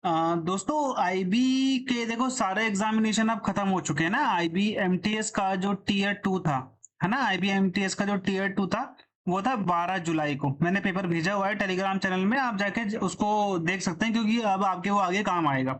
दोस्तों आईबी के देखो सारे एग्जामिनेशन अब खत्म हो चुके हैं ना। आईबी एमटीएस का जो टीयर 2 था, है ना, आईबी एमटीएस का जो टीयर 2 था वो था 12 जुलाई को। मैंने पेपर भेजा हुआ है टेलीग्राम चैनल में, आप जाके उसको देख सकते हैं क्योंकि अब आपके वो आगे काम आएगा।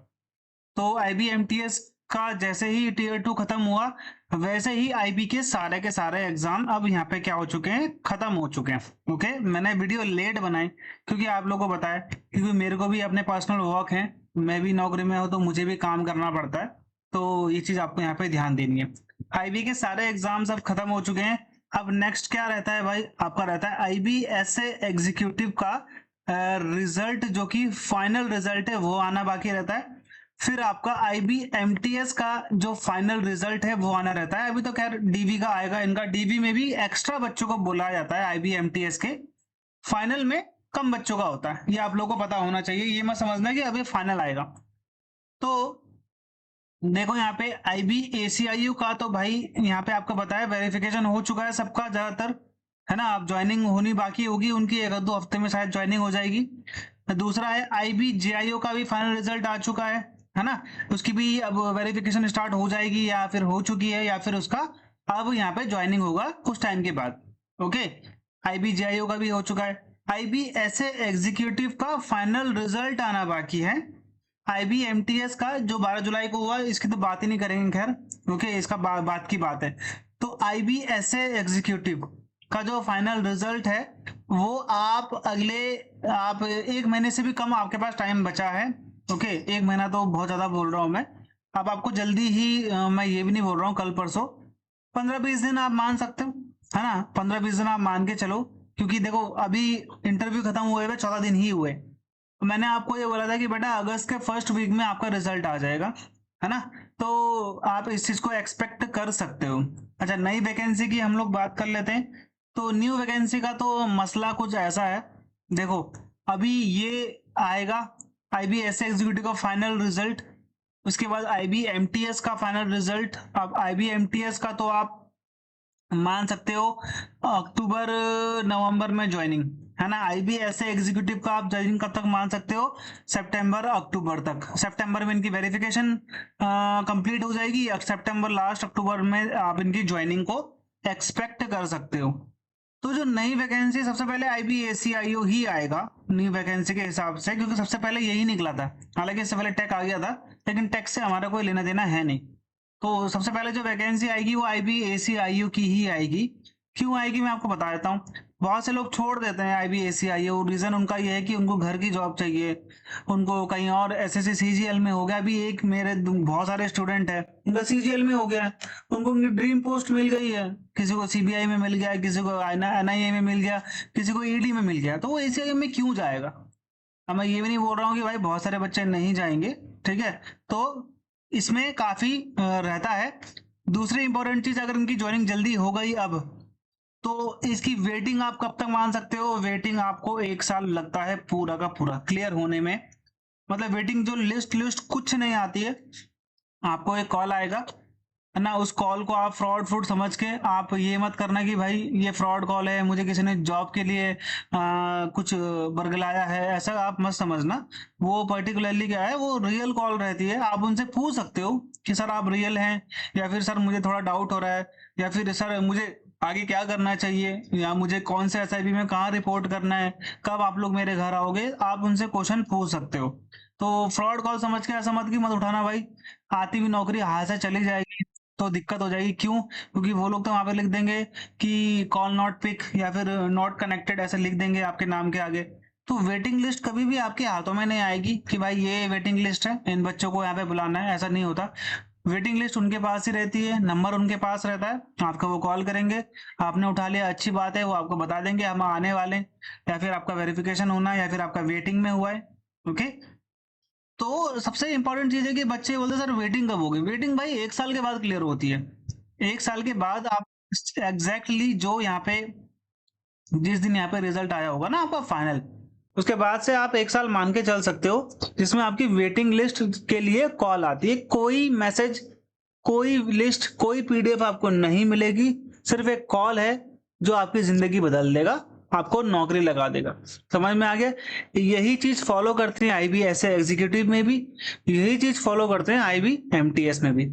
तो आईबी एमटीएस का जैसे ही टीयर 2 खत्म हुआ, वैसे ही आईबी के सारे एग्जाम अब यहाँ पे क्या हो चुके हैं, खत्म हो चुके हैं। ओके, मैंने वीडियो लेट बनाई क्योंकि आप लोगों को बताया, क्योंकि मेरे को भी अपने पर्सनल वर्क है, मैं भी नौकरी में हूँ तो मुझे भी काम करना पड़ता है। तो ये चीज आपको यहाँ पे ध्यान देनी है। आईबी के सारे एग्जाम्स अब खत्म हो चुके हैं। अब नेक्स्ट क्या रहता है भाई, आपका रहता है आईबी एसए एग्जीक्यूटिव का रिजल्ट, जो कि फाइनल रिजल्ट है वो आना बाकी रहता है। फिर आपका आईबी एमटीएस का जो फाइनल रिजल्ट है वो आना रहता है। अभी तो खैर डीवी का आएगा, इनका डीवी में भी एक्स्ट्रा बच्चों को बुलाया जाता है। आईबी एमटीएस के फाइनल में कम बच्चों का होता है, ये आप लोगों को पता होना चाहिए। ये मत समझना कि अभी फाइनल आएगा। तो देखो यहाँ पे आईबी एसीआईयू का तो भाई यहाँ पे आपको बताया वेरिफिकेशन हो चुका है सबका ज्यादातर, है ना। अब ज्वाइनिंग होनी बाकी होगी उनकी, 1-2 हफ्ते में शायद ज्वाइनिंग हो जाएगी। दूसरा है आईबी जेआईओ का भी फाइनल रिजल्ट आ चुका है ना। उसकी भी अब वेरिफिकेशन स्टार्ट हो जाएगी या फिर हो चुकी है, या फिर उसका अब यहाँ पे ज्वाइनिंग होगा कुछ टाइम के बाद। ओके, आईबी जेआईओ का भी हो चुका है। आईबी एसए एग्जीक्यूटिव का फाइनल रिजल्ट आना बाकी है। आईबी एमटीएस का जो 12 जुलाई को हुआ, इसकी तो बात ही नहीं करेंगे खैर, ओके, इसका बात की बात है। तो आईबी एसए एग्जीक्यूटिव का जो फाइनल रिजल्ट है वो आप अगले, आप 1 महीने से भी कम आपके पास टाइम बचा है। ओके, 1 महीना तो बहुत ज्यादा बोल रहा हूं मैं। अब आपको जल्दी ही मैं ये भी नहीं बोल रहा हूँ कल परसों, 15-20 दिन आप मान सकते हो, है ना। 15-20 दिन आप मान के चलो, क्योंकि देखो अभी इंटरव्यू खत्म हुए हुए 14 दिन ही हुए। मैंने आपको ये बोला था कि बेटा अगस्त के फर्स्ट वीक में आपका रिजल्ट आ जाएगा, है ना। तो आप इस चीज को एक्सपेक्ट कर सकते हो। अच्छा, नई वैकेंसी की हम लोग बात कर लेते हैं। तो न्यू वैकेंसी का तो मसला कुछ ऐसा है, देखो अभी ये आएगा आईबी एस एग्जीक्यूटिव का फाइनल रिजल्ट, उसके बाद आईबी एमटीएस का फाइनल रिजल्ट। अब आईबी एमटीएस का तो आप मान सकते हो अक्टूबर नवंबर में ज्वाइनिंग, है ना। आईबी ऐसे एग्जीक्यूटिव का आप ज्वाइनिंग कब तक मान सकते हो, सितंबर अक्टूबर तक। सितंबर में इनकी वेरिफिकेशन कंप्लीट हो जाएगी, सितंबर लास्ट अक्टूबर में आप इनकी ज्वाइनिंग को एक्सपेक्ट कर सकते हो। तो जो नई वैकेंसी, सबसे पहले आईबीएसीआईओ ही आएगा न्यू वैकेंसी के हिसाब से, क्योंकि सबसे पहले यही निकला था। हालांकि इससे पहले टेक आ गया था, लेकिन टेक से हमारा कोई लेना देना है नहीं। तो सबसे पहले जो वैकेंसी आएगी वो आईबीएसीआईओ की ही आएगी। क्यों आएगी मैं आपको बता देता हूँ। बहुत से लोग छोड़ देते हैं आईबीएसीआईओ, रीजन उनका ये है कि उनको घर की जॉब चाहिए, उनको कहीं और एसएससी सीजीएल में हो गया। अभी एक मेरे बहुत सारे स्टूडेंट है, उनका सीजीएल में हो गया है, उनको उनकी ड्रीम पोस्ट मिल गई है। किसी को सीबीआई में मिल गया, किसी को एनआईए में मिल गया, किसी को ईडी में मिल गया, तो वो एसीआई में क्यों जाएगा। अब मैं ये भी नहीं बोल रहा हूँ कि भाई बहुत सारे बच्चे नहीं जाएंगे, ठीक है। तो इसमें काफी रहता है। दूसरी इंपॉर्टेंट चीज, अगर इनकी ज्वाइनिंग जल्दी हो गई अब, तो इसकी वेटिंग आप कब तक मान सकते हो। वेटिंग आपको 1 साल लगता है पूरा का पूरा क्लियर होने में। मतलब वेटिंग जो लिस्ट लिस्ट कुछ नहीं आती है, आपको एक कॉल आएगा, है ना। उस कॉल को आप फ्रॉड फूड समझ के, आप ये मत करना कि भाई ये फ्रॉड कॉल है, मुझे किसी ने जॉब के लिए कुछ बरगलाया है, ऐसा आप मत समझना। वो पर्टिकुलरली क्या है, वो रियल कॉल रहती है। आप उनसे पूछ सकते हो कि सर आप रियल हैं, या फिर सर मुझे थोड़ा डाउट हो रहा है, या फिर सर मुझे आगे क्या करना चाहिए, या मुझे कौन से एसआईबी में कहाँ रिपोर्ट करना है, कब आप लोग मेरे घर आओगे, आप उनसे क्वेश्चन पूछ सकते हो। तो फ्रॉड कॉल समझ के ऐसा मत कि मत उठाना भाई, आती भी नौकरी हाथ से चली जाएगी तो दिक्कत हो जाएगी। क्यों, क्योंकि वो लोग तो वहां पे लिख देंगे कि कॉल नॉट पिक, या फिर नॉट कनेक्टेड, ऐसे लिख देंगे आपके नाम के आगे। तो वेटिंग लिस्ट कभी भी आपके हाथों में नहीं आएगी कि भाई ये वेटिंग लिस्ट है, इन बच्चों को यहाँ पे बुलाना है, ऐसा नहीं होता। वेटिंग लिस्ट उनके पास ही रहती है, नंबर उनके पास रहता है, आपको वो कॉल करेंगे, आपने उठा लिया अच्छी बात है, वो आपको बता देंगे हम आने वाले हैं, या फिर आपका वेरिफिकेशन होना है, या फिर आपका वेटिंग में हुआ है। ओके, तो सबसे इंपॉर्टेंट चीज है कि बच्चे बोलते हैं सर वेटिंग कब होगी। वेटिंग भाई 1 साल के बाद क्लियर होती है। 1 साल के बाद आप एग्जैक्टली जो यहाँ पे, जिस दिन यहाँ पे रिजल्ट आया होगा ना आपका फाइनल, उसके बाद से आप 1 साल मान के चल सकते हो, जिसमें आपकी वेटिंग लिस्ट के लिए कॉल आती है। कोई मैसेज, कोई लिस्ट, कोई पीडीएफ आपको नहीं मिलेगी, सिर्फ एक कॉल है जो आपकी जिंदगी बदल देगा। आपको नौकरी लगा देगा। समझ में आ गया? यही चीज फॉलो करते हैं आईबी ऐसे एग्जीक्यूटिव में भी, यही चीज फॉलो करते हैं आईबी एमटीएस में भी।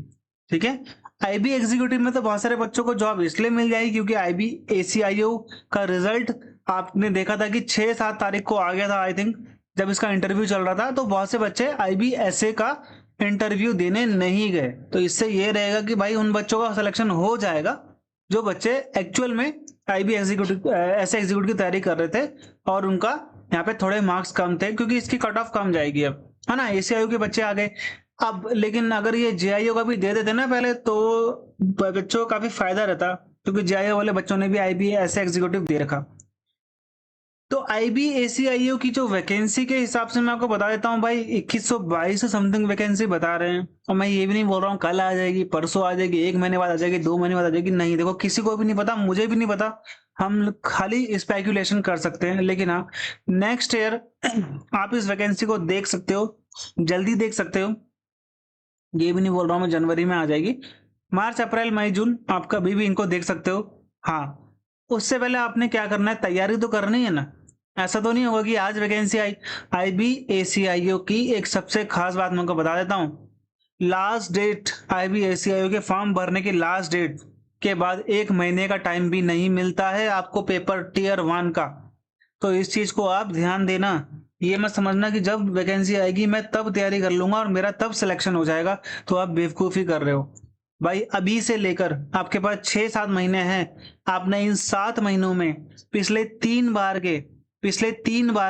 ठीक है, आईबी एग्जीक्यूटिव में तो बहुत सारे बच्चों को जॉब इसलिए मिल जाएगी क्योंकि आईबी एसीआईओ का रिजल्ट आपने देखा था कि 6-7 तारीख को आ गया था आई थिंक, जब इसका इंटरव्यू चल रहा था। तो बहुत से बच्चे आईबी एसए का इंटरव्यू देने नहीं गए। तो इससे ये रहेगा कि भाई उन बच्चों का सिलेक्शन हो जाएगा जो बच्चे एक्चुअल में आईबी एग्जीक्यूटिव ऐसे एग्जीक्यूटिव की तैयारी कर रहे थे और उनका यहाँ पे थोड़े मार्क्स कम थे, क्योंकि इसकी कट ऑफ कम जाएगी अब, है ना। एसीआईओ के बच्चे आ गए अब, लेकिन अगर ये जेआईओ का भी दे देते ना पहले तो बच्चों को काफी फायदा रहता, क्योंकि जेआईओ वाले बच्चों ने भी आईबी ऐसे एग्जीक्यूटिव दे रखा। तो आईबी एसीआईओ की जो वैकेंसी के हिसाब से मैं आपको बता देता हूँ भाई, 2122 समथिंग वैकेंसी बता रहे हैं। और मैं ये भी नहीं बोल रहा हूँ कल आ जाएगी, परसों आ जाएगी, 1 महीने बाद आ जाएगी, 2 महीने बाद आ जाएगी, नहीं। देखो किसी को भी नहीं पता, मुझे भी नहीं पता, हम खाली स्पेकुलेशन कर सकते हैं। लेकिन हाँ, नेक्स्ट ईयर आप इस वैकेंसी को देख सकते हो, जल्दी देख सकते हो। ये भी नहीं बोल रहा हूँ मैं जनवरी में आ जाएगी, मार्च अप्रैल मई जून आप कभी भी इनको देख सकते हो। हाँ, उससे पहले आपने क्या करना है, तैयारी तो करनी है ना। ऐसा तो नहीं होगा कि आज वैकेंसी आई। आईबी एसीआईओ की एक सबसे खास बात मैं आपको बता देता हूँ, लास्ट डेट आईबी एसीआईओ के फॉर्म भरने की लास्ट डेट के बाद 1 महीने का टाइम भी नहीं मिलता है आपको पेपर टीयर 1 का। तो इस चीज को आप ध्यान देना, ये मत समझना कि जब वैकेंसी आएगी मैं तब तैयारी कर लूंगा और मेरा तब सिलेक्शन हो जाएगा, तो आप बेवकूफी कर रहे हो। भाई अभी से लेकर आपके पास 6-7 महीने हैं, आपने इन 7 महीनों में पिछले तीन बार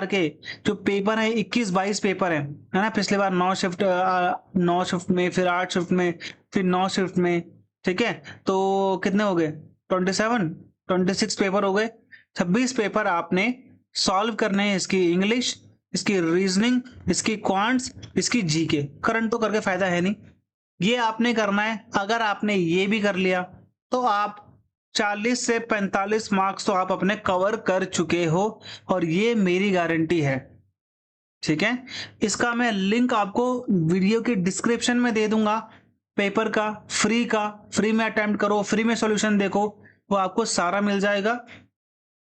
के जो पेपर है, 21-22 पेपर है ना। पिछले बार 9 शिफ्ट में, फिर 8 शिफ्ट में, फिर 9 शिफ्ट में। ठीक है, तो कितने हो गए, 26 पेपर हो गए। 26 पेपर आपने सॉल्व करने हैं, इसकी इंग्लिश, इसकी रीजनिंग, इसकी क्वांट्स, इसकी जीके। करंट तो करके फायदा है नहीं, ये आपने करना है। अगर आपने ये भी कर लिया तो आप 40 से 45 मार्क्स तो आप अपने कवर कर चुके हो, और ये मेरी गारंटी है। ठीक है, इसका मैं लिंक आपको वीडियो के डिस्क्रिप्शन में दे दूंगा, पेपर का, फ्री में अटेम्प्ट करो, फ्री में सॉल्यूशन देखो, वो आपको सारा मिल जाएगा।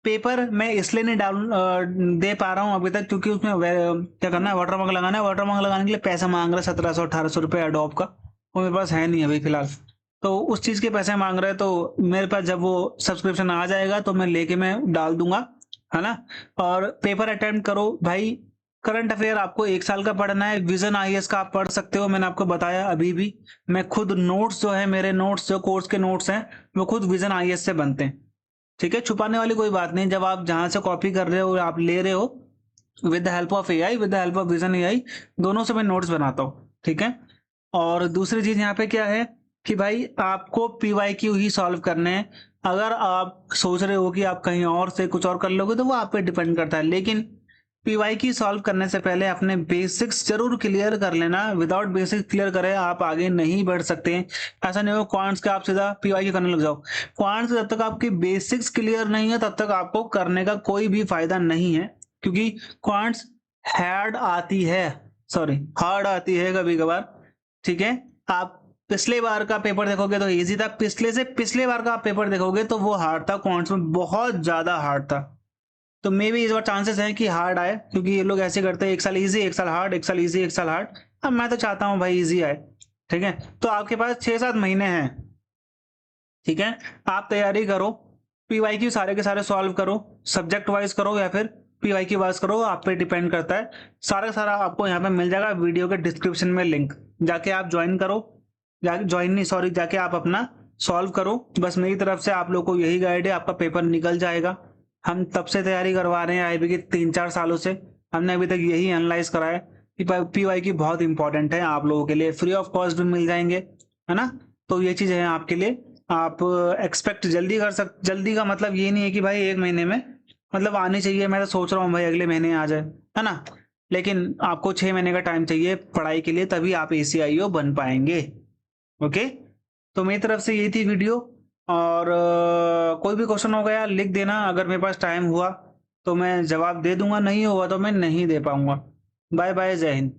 पेपर मैं इसलिए नहीं दे पा रहा हूँ अभी तक क्योंकि उसमें क्या करना है, वाटरमार्क लगाना है। वाटरमार्क लगाने के लिए पैसा मांग रहा है 1700-1800 रुपये एडोब का, वो मेरे पास है नहीं अभी फिलहाल। तो उस चीज के पैसे मांग रहे हैं, तो मेरे पास जब वो सब्सक्रिप्शन आ जाएगा तो मैं लेके मैं डाल दूंगा, है ना। और पेपर अटेम्प्ट करो भाई। करंट अफेयर आपको 1 साल का पढ़ना है। विजन आईएएस का आप पढ़ सकते हो, मैंने आपको बताया अभी भी। मैं खुद नोट्स जो है, मेरे नोट्स जो कोर्स के नोट्स हैं, वो खुद विजन आईएएस से बनते हैं। ठीक है, छुपाने वाली कोई बात नहीं। जब आप जहां से कॉपी कर रहे हो, आप ले रहे हो, with the help of AI, with the help of vision AI, दोनों से मैं नोट्स बनाता हूँ। ठीक है, और दूसरी चीज यहाँ पे क्या है कि भाई आपको पीवाईक्यू ही सॉल्व करने हैं। अगर आप सोच रहे हो कि आप कहीं और से कुछ और कर लोगे तो वो आप पे डिपेंड करता है, लेकिन पीवाईक्यू सॉल्व करने से पहले अपने बेसिक्स जरूर क्लियर कर लेना। विदाउट बेसिक्स क्लियर करे आप आगे नहीं बढ़ सकते। ऐसा नहीं हो क्वांट्स का आप सीधा पीवाईक्यू करने लग जाओ। क्वांट्स जब तक आपकी बेसिक्स क्लियर नहीं है तब तक आपको करने का कोई भी फायदा नहीं है, क्योंकि क्वांट्स हार्ड आती है कभी कभार। ठीक है, आप पिछले बार का पेपर देखोगे तो इजी था, पिछले बार का आप पेपर देखोगे तो वो हार्ड था, क्वांट्स में बहुत ज्यादा हार्ड था। तो मे भी इस बार चांसेस हैं कि हार्ड आए, क्योंकि ये लोग ऐसे करते हैं, 1 साल इजी, 1 साल हार्ड, 1 साल इजी, 1 साल हार्ड। अब मैं तो चाहता हूँ भाई इजी आए। ठीक है, तो आपके पास 6-7 महीने हैं। ठीक है, आप तैयारी करो, पीवाईक्यू सारे के सारे सॉल्व करो, सब्जेक्ट वाइज करो या फिर पीवाईक्यू वाइज करो, आप पे डिपेंड करता है। सारा सारा आपको यहाँ पे मिल जाएगा वीडियो के डिस्क्रिप्शन में लिंक, जाके आप ज्वाइन करो, जाके आप अपना सॉल्व करो। बस मेरी तरफ से आप लोग को यही गाइड है, आपका पेपर निकल जाएगा। हम तब से तैयारी करवा रहे हैं आईबी की 3-4 सालों से, हमने अभी तक यही एनालाइज करा है कि पीवाईक्यू बहुत इंपॉर्टेंट है आप लोगों के लिए, फ्री ऑफ कॉस्ट भी मिल जाएंगे, है ना। तो ये चीज है आपके लिए, आप एक्सपेक्ट जल्दी का मतलब ये नहीं है कि भाई 1 महीने में, मतलब आनी चाहिए। मैं तो सोच रहा हूँ भाई अगले महीने आ जाए, है ना, लेकिन आपको 6 महीने का टाइम चाहिए पढ़ाई के लिए, तभी आप एसीआईओ बन पाएंगे। ओके, तो मेरी तरफ से यही थी वीडियो। और कोई भी क्वेश्चन हो गया लिख देना, अगर मेरे पास टाइम हुआ तो मैं जवाब दे दूंगा, नहीं हुआ तो मैं नहीं दे पाऊंगा। बाय बाय, जय हिंद।